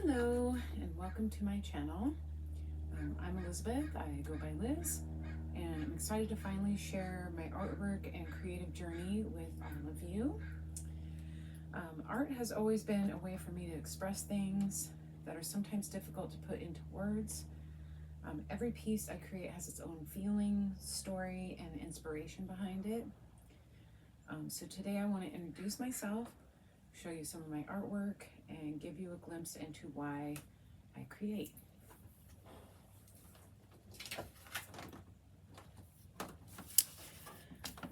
Hello and welcome to my channel. I'm Elizabeth, I go by Liz, and I'm excited to finally share my artwork and creative journey with all of you. Art has always been a way for me to express things that are sometimes difficult to put into words. Every piece I create has its own feeling, story, and inspiration behind it. So today I want to introduce myself, show you some of my artwork, and give you a glimpse into why I create.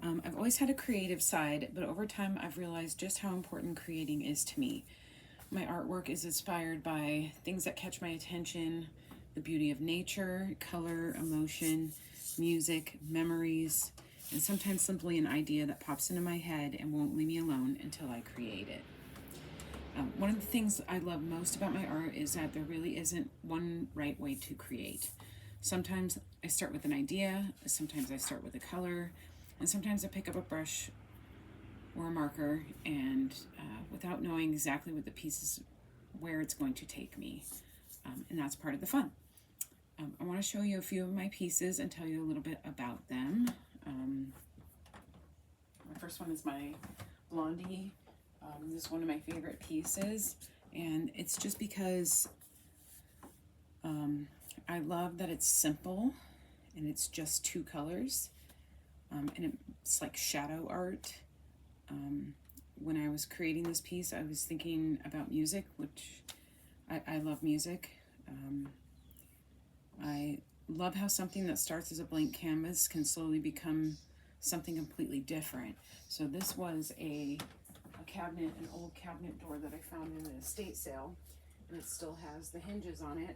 I've always had a creative side, but over time I've realized just how important creating is to me. My artwork is inspired by things that catch my attention, the beauty of nature, color, emotion, music, memories, and sometimes simply an idea that pops into my head and won't leave me alone until I create it. One of the things I love most about my art is that there really isn't one right way to create. Sometimes I start with an idea, sometimes I start with a color, and sometimes I pick up a brush or a marker and without knowing exactly what the piece is, where it's going to take me. And that's part of the fun. I want to show you a few of my pieces and tell you a little bit about them. My first one is my Blondie. This is one of my favorite pieces, and it's just because I love that it's simple and it's just two colors, and it's like shadow art. When I was creating this piece, I was thinking about music, which I love music. I love how something that starts as a blank canvas can slowly become something completely different. So this was an old cabinet door that I found in an estate sale, and it still has the hinges on it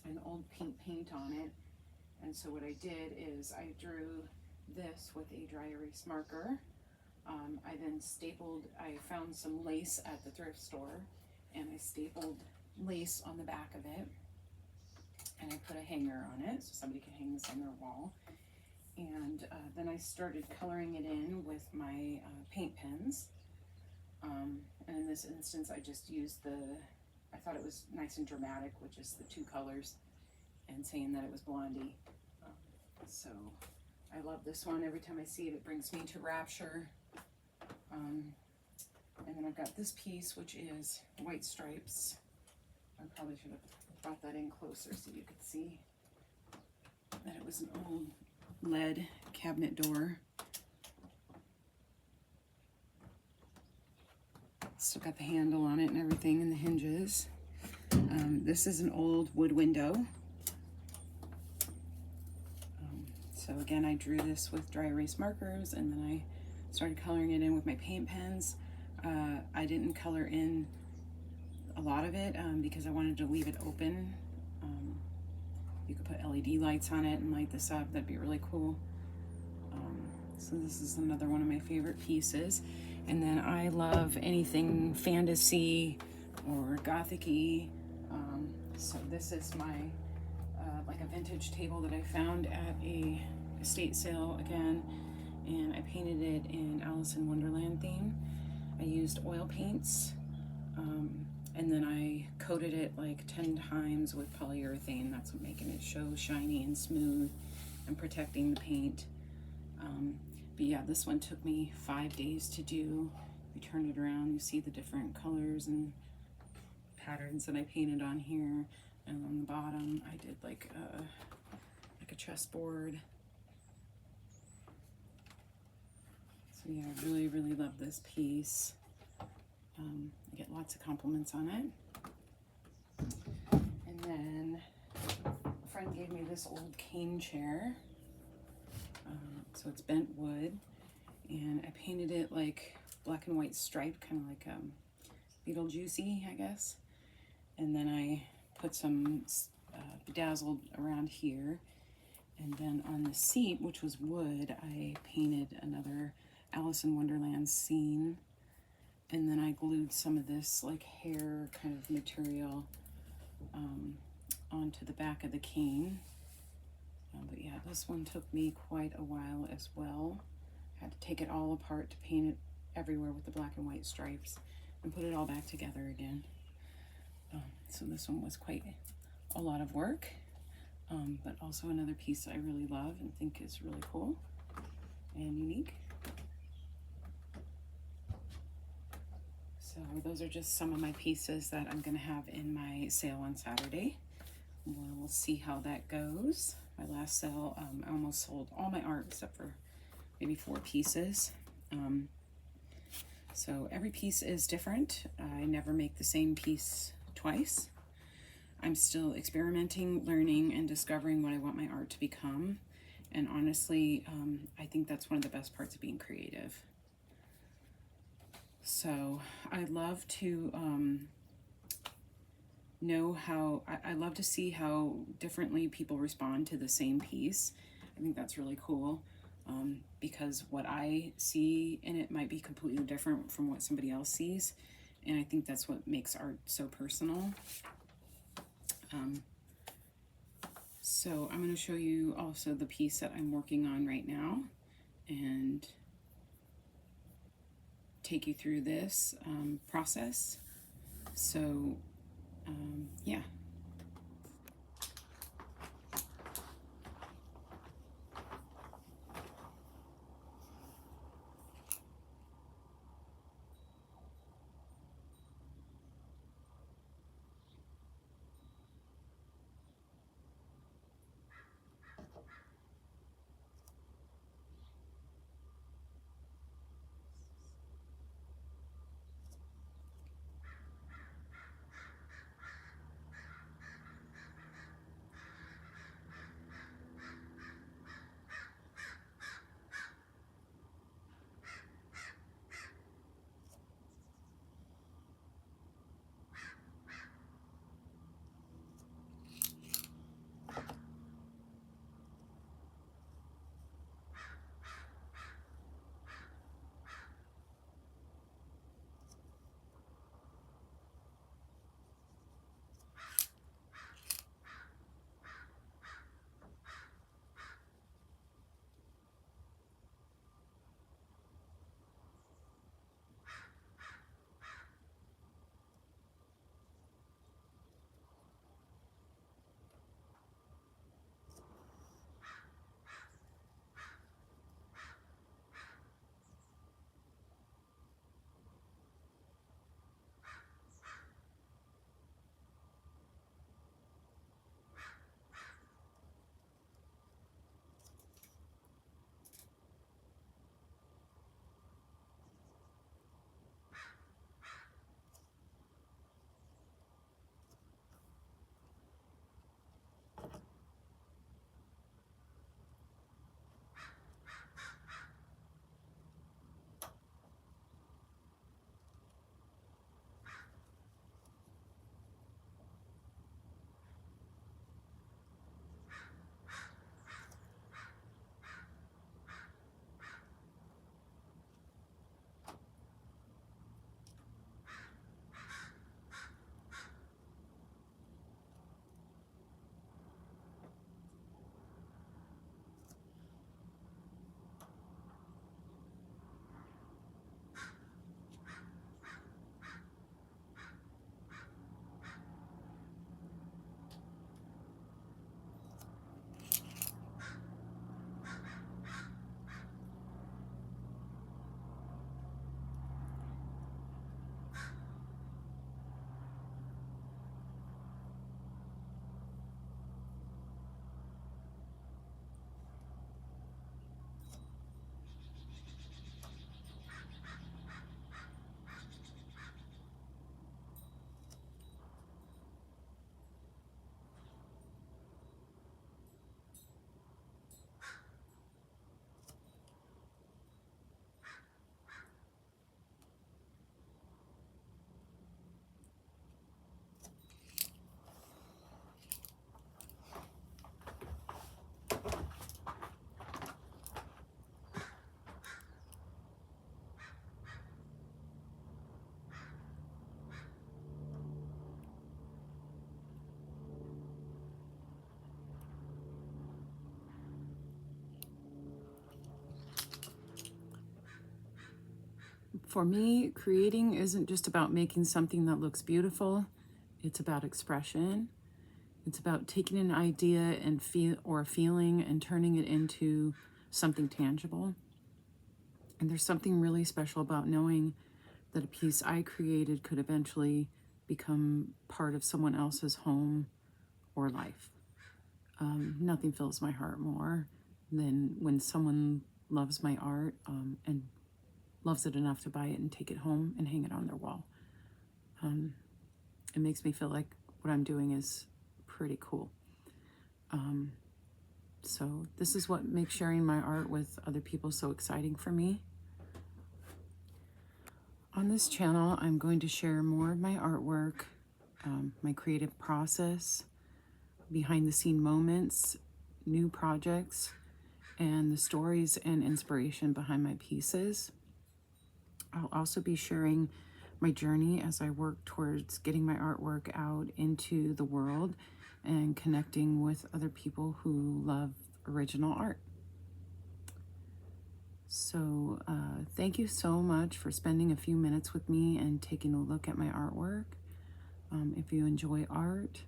and old pink paint on it. And so what I did is I drew this with a dry erase marker. I then I found some lace at the thrift store, and I stapled lace on the back of it, and I put a hanger on it so somebody could hang this on their wall. And then I started coloring it in with my paint pens. And in this instance, I just used I thought it was nice and dramatic, which is the two colors, and saying that it was Blondie. So I love this one. Every time I see it, it brings me to rapture. And then I've got this piece, which is white stripes. I probably should have brought that in closer so you could see that it was an old lead cabinet door. Still got the handle on it and everything and the hinges. This is an old wood window. So again, I drew this with dry erase markers, and then I started coloring it in with my paint pens. I didn't color in a lot of it because I wanted to leave it open. You could put LED lights on it and light this up. That'd be really cool. So this is another one of my favorite pieces. And then I love anything fantasy or gothic-y. So this is my like a vintage table that I found at a estate sale again, and I painted it in Alice in Wonderland theme. I used oil paints, and then I coated it like 10 times with polyurethane. That's what making it show shiny and smooth and protecting the paint. But yeah, this one took me 5 days to do. If you turn it around, you see the different colors and patterns that I painted on here. And on the bottom, I did like a chessboard. So yeah, I really, really love this piece. I get lots of compliments on it. And then a friend gave me this old cane chair. So it's bent wood, and I painted it like black and white striped, kind of like Beetlejuicy, I guess. And then I put some bedazzled around here. And then on the seat, which was wood, I painted another Alice in Wonderland scene. And then I glued some of this like hair kind of material onto the back of the cane. But yeah, this one took me quite a while as well. I had to take it all apart to paint it everywhere with the black and white stripes and put it all back together again. So this one was quite a lot of work, but also another piece I really love and think is really cool and unique. So those are just some of my pieces that I'm going to have in my sale on Saturday. We'll see how that goes. My last sale, I almost sold all my art except for maybe 4 pieces. So every piece is different. I never make the same piece twice. I'm still experimenting, learning, and discovering what I want my art to become. And honestly, I think that's one of the best parts of being creative. So I'd love to know how, I love to see how differently people respond to the same piece. I think that's really cool, because what I see in it might be completely different from what somebody else sees. And I think that's what makes art so personal. So I'm going to show you also the piece that I'm working on right now and take you through this process. So yeah. For me, creating isn't just about making something that looks beautiful. It's about expression. It's about taking an idea and a feeling and turning it into something tangible. And there's something really special about knowing that a piece I created could eventually become part of someone else's home or life. Nothing fills my heart more than when someone loves my art and loves it enough to buy it and take it home and hang it on their wall. It makes me feel like what I'm doing is pretty cool. So this is what makes sharing my art with other people so exciting for me. On this channel, I'm going to share more of my artwork, my creative process, behind the scene moments, new projects, and the stories and inspiration behind my pieces. I'll also be sharing my journey as I work towards getting my artwork out into the world and connecting with other people who love original art. So thank you so much for spending a few minutes with me and taking a look at my artwork. If you enjoy art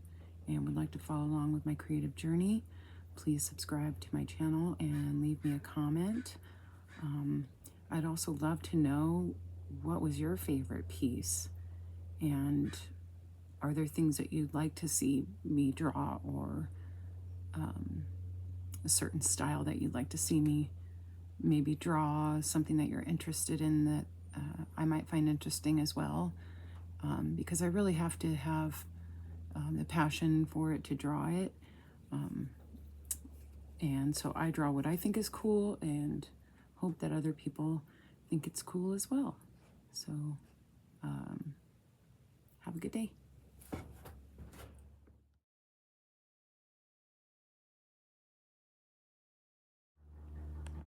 and would like to follow along with my creative journey, please subscribe to my channel and leave me a comment. I'd also love to know, what was your favorite piece? And are there things that you'd like to see me draw, or a certain style that you'd like to see me maybe draw, something that you're interested in that I might find interesting as well? Because I really have to have the passion for it to draw it. And so I draw what I think is cool and hope that other people think it's cool as well. So have a good day.